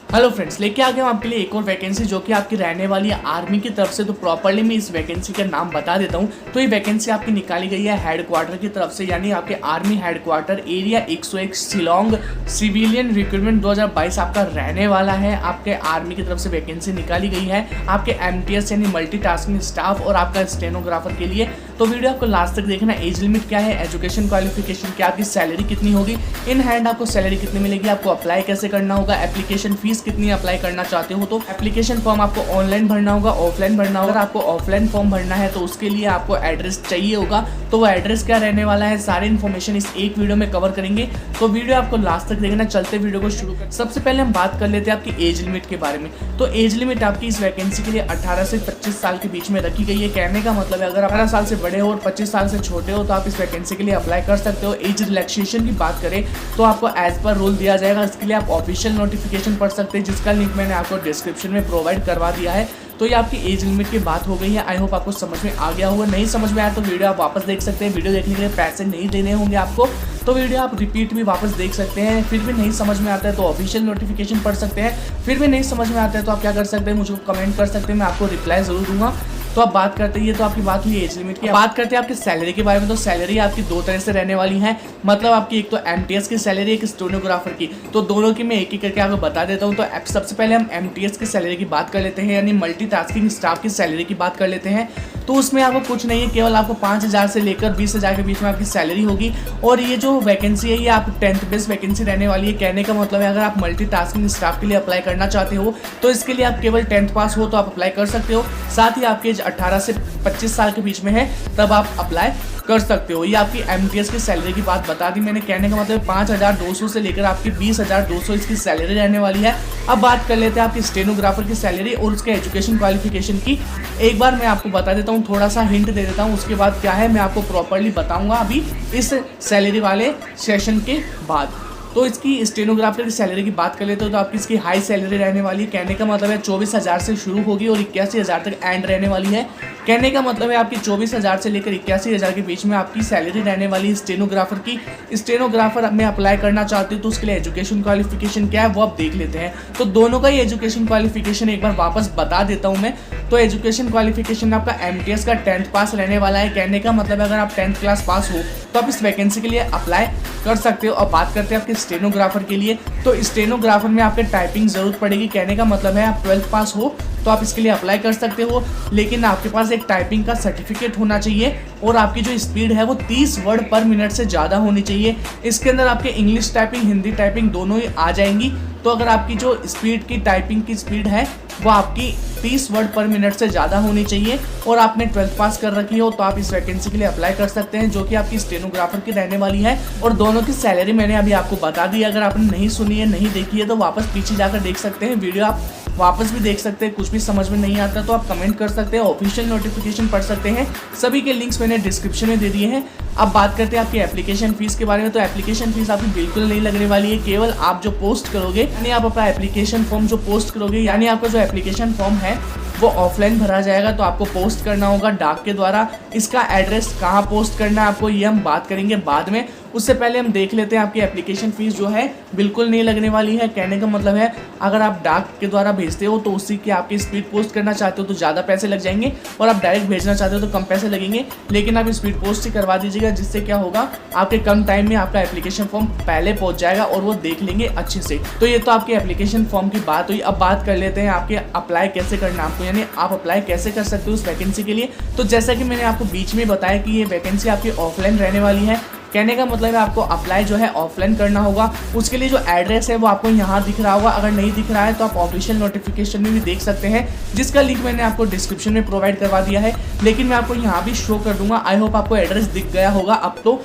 Hello friends, लेके आ गया हूँ आपके लिए एक और वैकेंसी जो कि आपकी रहने वाली है आर्मी की तरफ से। तो प्रॉपर्ली मैं इस वैकेंसी का नाम बता देता हूँ। तो ये वैकेंसी आपकी निकाली गई है हेडक्वार्टर की तरफ से, यानी आपके army headquarter area 101 Shillong. Civilian recruitment 2022 आपका रहने वाला है। आपके आर्मी की तरफ से वैकेंसी निकाली गई है आपके MTS यानी मल्टीटास्किंग स्टाफ और आपका स्टेनोग्राफर के लिए। तो वीडियो आपको लास्ट तक देखना। एज लिमिट क्या है, एजुकेशन क्वालिफिकेशन क्या, आपकी सैलरी कितनी होगी, इन हैंड आपको सैलरी कितनी मिलेगी, आपको अप्लाई कैसे करना होगा, एप्लीकेशन फीस कितनी अप्लाई करना चाहते हो। तो एप्लीकेशन फॉर्म आपको ऑनलाइन भरना होगा, ऑफलाइन भरना होगा। अगर आपको ऑफलाइन फॉर्म भरना है तो उसके लिए आपको एड्रेस चाहिए होगा। तो वो एड्रेस क्या रहने वाला है, सारी इन्फॉर्मेशन इस एक वीडियो में कवर करेंगे। तो वीडियो आपको लास्ट तक देखना। चलते वीडियो को शुरू कर। सबसे पहले हम बात कर लेते हैं आपकी एज लिमिट के बारे में। तो एज लिमिट आपकी इस वैकेंसी के लिए 18 से 25 साल के बीच में रखी गई है। कहने का मतलब है अगर 18 साल से बड़े हो और 25 साल से छोटे हो तो आप इस वैकेंसी के लिए अप्लाई कर सकते हो। एज रिलैक्सेशन की बात करें तो आपको एज पर रूल दिया जाएगा। इसके लिए आप ऑफिशियल नोटिफिकेशन पढ़ सकते हैं, जिसका लिंक मैंने आपको डिस्क्रिप्शन में प्रोवाइड करवा दिया है। तो ये आपकी एज लिमिट की बात हो गई है। आई होप आपको समझ में आ गया होगा। नहीं समझ में आया तो वीडियो आप वापस देख सकते हैं। वीडियो देखने के लिए पैसे नहीं देने होंगे आपको, तो वीडियो आप रिपीट भी वापस देख सकते हैं। फिर भी नहीं समझ में आता है तो ऑफिशियल नोटिफिकेशन पढ़ सकते हैं। फिर भी नहीं समझ में आता है तो आप क्या कर सकते हैं, मुझे कमेंट कर सकते हैं, मैं आपको रिप्लाई जरूर दूंगा। तो आप बात करते हैं, तो आपकी बात हुई एज लिमिट की। बात करते हैं आपकी सैलरी के बारे में। तो सैलरी आपकी दो तरह से रहने वाली है। मतलब आपकी एक तो MTS की सैलरी, एक स्टेनोग्राफर की। तो दोनों की मैं एक एक करके आपको बता देता हूँ। तो सबसे पहले हम MTS की सैलरी की बात कर लेते हैं, यानी मल्टीटास्किंग स्टाफ की सैलरी की बात कर लेते हैं। तो उसमें आपको कुछ नहीं है, केवल आपको 5,000 से लेकर 20,000 के बीच में आपकी सैलरी होगी। और ये जो वैकेंसी है ये आप 10th बेस्ड वैकेंसी रहने वाली है। कहने का मतलब है अगर आप मल्टीटास्किंग स्टाफ के लिए अप्लाई करना चाहते हो तो इसके लिए आप केवल 10th पास हो तो आप अप्लाई कर सकते हो। साथ ही आपकी एज 18 से 25 साल के बीच में है तब आप अप्लाई कर सकते हो। ये आपकी MTS की सैलरी की बात बता दी मैंने। कहने का मतलब 5,200 से लेकर आपकी 20,200 इसकी सैलरी रहने वाली है। अब बात कर लेते हैं आपकी स्टेनोग्राफर की सैलरी और उसके एजुकेशन क्वालिफिकेशन की। एक बार मैं आपको बता देता हूँ, थोड़ा सा हिंट दे देता हूँ, उसके बाद क्या है मैं आपको प्रॉपर्ली बताऊँगा अभी इस सैलरी वाले सेशन के बाद। तो इसकी स्टेनोग्राफर की सैलरी की बात कर लेते हो तो आपकी इसकी हाई सैलरी रहने वाली है। कहने का मतलब है 24,000 से शुरू होगी और 81,000 तक एंड रहने वाली है। कहने का मतलब है आपकी 24,000 से लेकर 81,000 के बीच में आपकी सैलरी रहने वाली है स्टेनोग्राफर की। स्टेनोग्राफर में अप्लाई करना चाहते हो तो उसके लिए एजुकेशन क्वालिफिकेशन क्या है वो आप देख लेते हैं। तो दोनों का ही एजुकेशन क्वालिफिकेशन एक बार वापस बता देता हूँ मैं। तो एजुकेशन क्वालिफिकेशन आपका MTS का 10th पास रहने वाला है। कहने का मतलब अगर आप 10th क्लास पास हो तो आप इस वैकेंसी के लिए अप्लाई कर सकते हो। और बात करते हैं आपके स्टेनोग्राफर के लिए। तो स्टेनोग्राफर में आपके टाइपिंग जरूरत पड़ेगी। कहने का मतलब है आप 12th पास हो तो आप इसके लिए अप्लाई कर सकते हो, लेकिन आपके पास एक टाइपिंग का सर्टिफिकेट होना चाहिए और आपकी जो स्पीड है वो 30 वर्ड पर मिनट से ज़्यादा होनी चाहिए। इसके अंदर आपके इंग्लिश टाइपिंग, हिंदी टाइपिंग दोनों ही आ जाएंगी। तो अगर आपकी जो स्पीड की टाइपिंग की स्पीड है वो आपकी 30 वर्ड पर मिनट से ज़्यादा होनी चाहिए और आपने 12th पास कर रखी हो तो आप इस वैकेंसी के लिए अप्लाई कर सकते हैं, जो कि आपकी स्टेनोग्राफर की रहने वाली है। और दोनों की सैलरी मैंने अभी आपको बता दी। अगर आपने नहीं सुनी है, नहीं देखी है तो वापस पीछे जाकर देख सकते हैं। वीडियो आप वापस भी देख सकते हैं। कुछ भी समझ में नहीं आता तो आप कमेंट कर सकते हैं, ऑफिशियल नोटिफिकेशन पढ़ सकते हैं। सभी के लिंक्स मैंने डिस्क्रिप्शन में दे दिए हैं। अब बात करते हैं आपकी एप्लीकेशन फीस के बारे में। तो एप्लीकेशन फीस आपकी बिल्कुल नहीं लगने वाली है। केवल आप जो पोस्ट करोगे, यानी आप अपना एप्लीकेशन फॉर्म जो पोस्ट करोगे, यानी आपका जो एप्लीकेशन फॉर्म है वो ऑफलाइन भरा जाएगा। तो आपको पोस्ट करना होगा डाक के द्वारा। इसका एड्रेस कहाँ पोस्ट करना है आपको ये हम बात करेंगे बाद में। उससे पहले हम देख लेते हैं आपकी एप्लीकेशन फीस जो है बिल्कुल नहीं लगने वाली है। कहने का मतलब है अगर आप डाक के द्वारा भेजते हो तो उसी की आपकी स्पीड पोस्ट करना चाहते हो तो ज़्यादा पैसे लग जाएंगे, और आप डायरेक्ट भेजना चाहते हो तो कम पैसे लगेंगे। लेकिन आप स्पीड पोस्ट ही करवा दीजिएगा, जिससे क्या होगा आपके कम टाइम में आपका एप्लीकेशन फॉर्म पहले पहुँच जाएगा और वो देख लेंगे अच्छे से। तो ये तो आपके एप्लीकेशन फॉर्म की बात हुई। अब बात कर लेते हैं आपके अप्लाई कैसे करना आपको, यानी आप अप्लाई कैसे कर सकते हो उस वैकेंसी के लिए। तो जैसा कि मैंने आपको बीच में बताया कि ये वैकेंसी आपकी ऑफलाइन रहने वाली है। कहने का मतलब है आपको अप्लाई जो है ऑफलाइन करना होगा। उसके लिए जो एड्रेस है वो आपको यहाँ दिख रहा होगा। अगर नहीं दिख रहा है तो आप ऑफिशियल नोटिफिकेशन में भी देख सकते हैं, जिसका लिंक मैंने आपको डिस्क्रिप्शन में प्रोवाइड करवा दिया है। लेकिन मैं आपको यहाँ भी शो कर दूंगा। आई होप आपको एड्रेस दिख गया होगा अब तो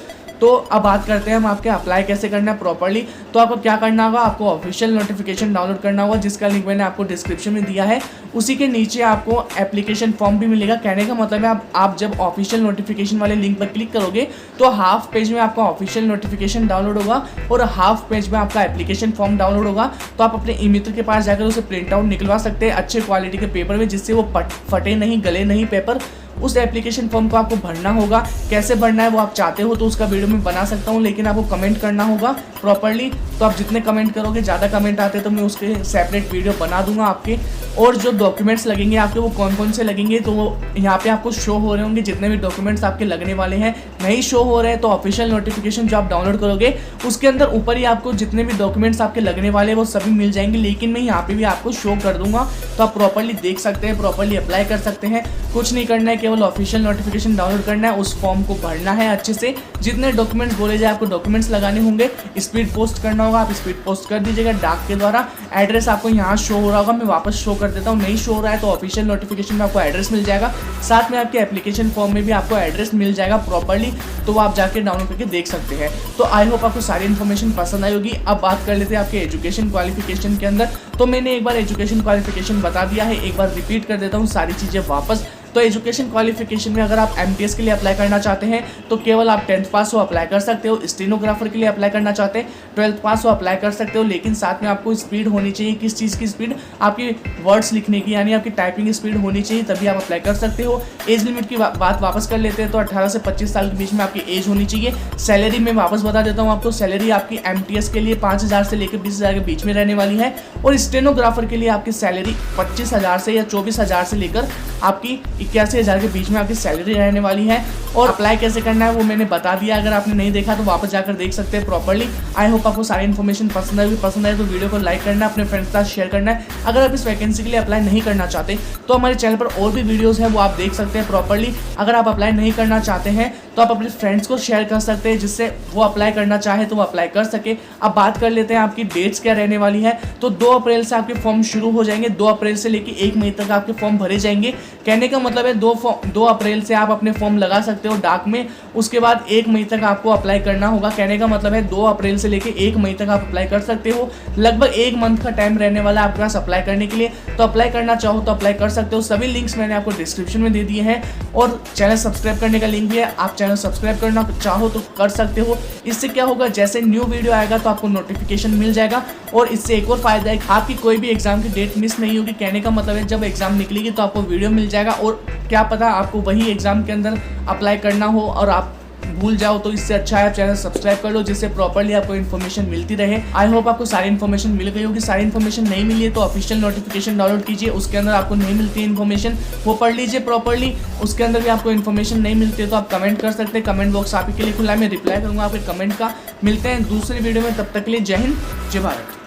अब बात करते हैं हम आपके अप्लाई कैसे करना है प्रॉपर्ली। तो आपको क्या करना होगा, आपको ऑफिशियल नोटिफिकेशन डाउनलोड करना होगा, जिसका लिंक मैंने आपको डिस्क्रिप्शन में दिया है। उसी के नीचे आपको एप्लीकेशन फॉर्म भी मिलेगा। कहने का मतलब है आप जब ऑफिशियल नोटिफिकेशन वाले लिंक पर क्लिक करोगे तो हाफ पेज में आपका ऑफिशियल नोटिफिकेशन डाउनलोड होगा और हाफ पेज में आपका एप्लीकेशन फॉर्म डाउनलोड होगा। तो आप अपने ई-मित्र के पास जाकर उसे प्रिंट आउट निकलवा सकते हैं अच्छे क्वालिटी के पेपर में, जिससे वो फटे नहीं, गले नहीं पेपर। उस एप्लीकेशन फॉर्म को आपको भरना होगा। कैसे भरना है वो आप चाहते हो तो उसका वीडियो मैं बना सकता हूँ, लेकिन आपको कमेंट करना होगा प्रॉपरली। तो आप जितने कमेंट करोगे, ज़्यादा कमेंट आते तो मैं उसके सेपरेट वीडियो बना दूंगा आपके। और जो डॉक्यूमेंट्स लगेंगे आपके वो कौन कौन से लगेंगे तो वो यहाँ पे आपको शो हो रहे होंगे। जितने भी डॉक्यूमेंट्स आपके लगने वाले हैं नहीं शो हो रहे हैं तो ऑफिशियल नोटिफिकेशन जो आप डाउनलोड करोगे उसके अंदर ऊपर ही आपको जितने भी डॉक्यूमेंट्स आपके लगने वाले हैं वो सभी मिल जाएंगे, लेकिन मैं यहाँ पे भी आपको शो कर दूंगा तो आप प्रॉपरली देख सकते हैं, प्रॉपरली अप्लाई कर सकते हैं। कुछ नहीं करना है, केवल ऑफिशियल नोटिफिकेशन डाउनलोड करना है, उस फॉर्म को भरना है अच्छे से। जितने डॉक्यूमेंट्स बोले जाए आपको डॉक्यूमेंट्स लगाने होंगे, स्पीड पोस्ट करना होगा, आप स्पीड पोस्ट कर दीजिएगा डाक के द्वारा। एड्रेस आपको यहाँ शो हो रहा होगा, मैं वापस शो कर देता हूँ। नहीं शो हो रहा है तो ऑफिशियल नोटिफिकेशन में आपको एड्रेस मिल जाएगा, साथ में आपके एप्लीकेशन फॉर्म में भी आपको एड्रेस मिल जाएगा प्रॉपरली, तो वो आप जाके डाउनलोड करके देख सकते हैं। तो आई होप आपको सारी इन्फॉर्मेशन पसंद आई होगी। अब बात कर लेते हैं आपके एजुकेशन क्वालिफिकेशन के अंदर। तो मैंने एक बार एजुकेशन क्वालिफिकेशन बता दिया है, एक बार रिपीट कर देता हूँ सारी चीज़ें वापस। तो एजुकेशन क्वालिफिकेशन में अगर आप एमटीएस के लिए अप्लाई करना चाहते हैं तो केवल आप 10th पास हो अप्लाई कर सकते हो। स्टेनोग्राफर के लिए अप्लाई करना चाहते हैं 12th पास हो अप्लाई कर सकते हो, लेकिन साथ में आपको स्पीड होनी चाहिए। किस चीज़ की स्पीड? आपकी वर्ड्स लिखने की, यानी आपकी टाइपिंग स्पीड होनी चाहिए, तभी आप अप्लाई कर सकते हो। एज लिमिट की बात वापस कर लेते हैं तो 18 से 25 साल के बीच में आपकी एज होनी चाहिए। सैलरी मैं वापस बता देता हूँ आपको, सैलरी आपकी एमटीएस के लिए 5,000 से लेकर 20,000 के बीच में रहने वाली है, और स्टेनोग्राफर के लिए आपकी सैलरी 25,000 से या 24,000 से लेकर आपकी 81,000 के बीच में आपकी सैलरी रहने वाली है। और अप्लाई कैसे करना है वो मैंने बता दिया, अगर आपने नहीं देखा तो वापस जाकर देख सकते हैं प्रॉपरली। आई होप आपको सारी इन्फॉर्मेशन पसंद आए तो वीडियो को लाइक करना है, अपने फ्रेंड्स के साथ शेयर करना है। अगर आप इस वैकेंसी के लिए अप्लाई नहीं करना चाहते तो हमारे चैनल पर और भी वीडियोज़ हैं, वो आप देख सकते हैं प्रॉपरली। अगर आप अप्लाई नहीं करना चाहते हैं तो आप अपने फ्रेंड्स को शेयर कर सकते हैं, जिससे वो अप्लाई करना चाहे तो वो अप्लाई कर सके। अब बात कर लेते हैं आपकी डेट्स क्या रहने वाली है। तो 2 अप्रैल से आपके फॉर्म शुरू हो जाएंगे, 2 अप्रैल से लेकर 1 मई तक आपके फॉर्म भरे जाएंगे। कहने का मतलब है 2 अप्रैल से आप अपने फॉर्म लगा सकते हो डाक में, उसके बाद 1 मई तक आपको अप्लाई करना होगा। कहने का मतलब है 2 अप्रैल से लेकर 1 मई तक आप अप्लाई कर सकते हो। लगभग 1 मंथ का टाइम रहने वाला है आपके पास अप्लाई करने के लिए, तो अप्लाई करना चाहो तो अप्लाई कर सकते हो। सभी लिंक्स मैंने आपको डिस्क्रिप्शन में दे दिए हैं, और चैनल सब्सक्राइब करने का लिंक भी है, आप चैनल सब्सक्राइब करना चाहो तो कर सकते हो। इससे क्या होगा, जैसे न्यू वीडियो आएगा तो आपको नोटिफिकेशन मिल जाएगा। और इससे एक और फायदा है, आपकी कोई भी एग्जाम की डेट मिस नहीं होगी। कहने का मतलब है जब एग्जाम निकलेगी तो आपको वीडियो मिल जाएगा, और क्या पता आपको वही एग्जाम के अंदर अप्लाई करना हो और आप भूल जाओ, तो इससे अच्छा है आप चैनल सब्सक्राइब कर लो, जिससे प्रॉपर्ली आपको इन्फॉर्मेशन मिलती रहे। आई होप आपको सारी इन्फॉर्मेशन मिल गई होगी। सारी इन्फॉर्मेशन नहीं मिली है तो ऑफिशियल नोटिफिकेशन डाउनलोड कीजिए, उसके अंदर आपको नहीं मिलती है इन्फॉर्मेशन, वो पढ़ लीजिए प्रॉपर्ली। उसके अंदर भी आपको इन्फॉर्मेशन नहीं मिलती है तो आप कमेंट कर सकते हैं, कमेंट बॉक्स आप ही के लिए खुला है, मैं रिप्लाई करूँगा आपके कमेंट का। मिलते हैं दूसरी वीडियो में, तब तक के लिए जय हिंद जय भारत।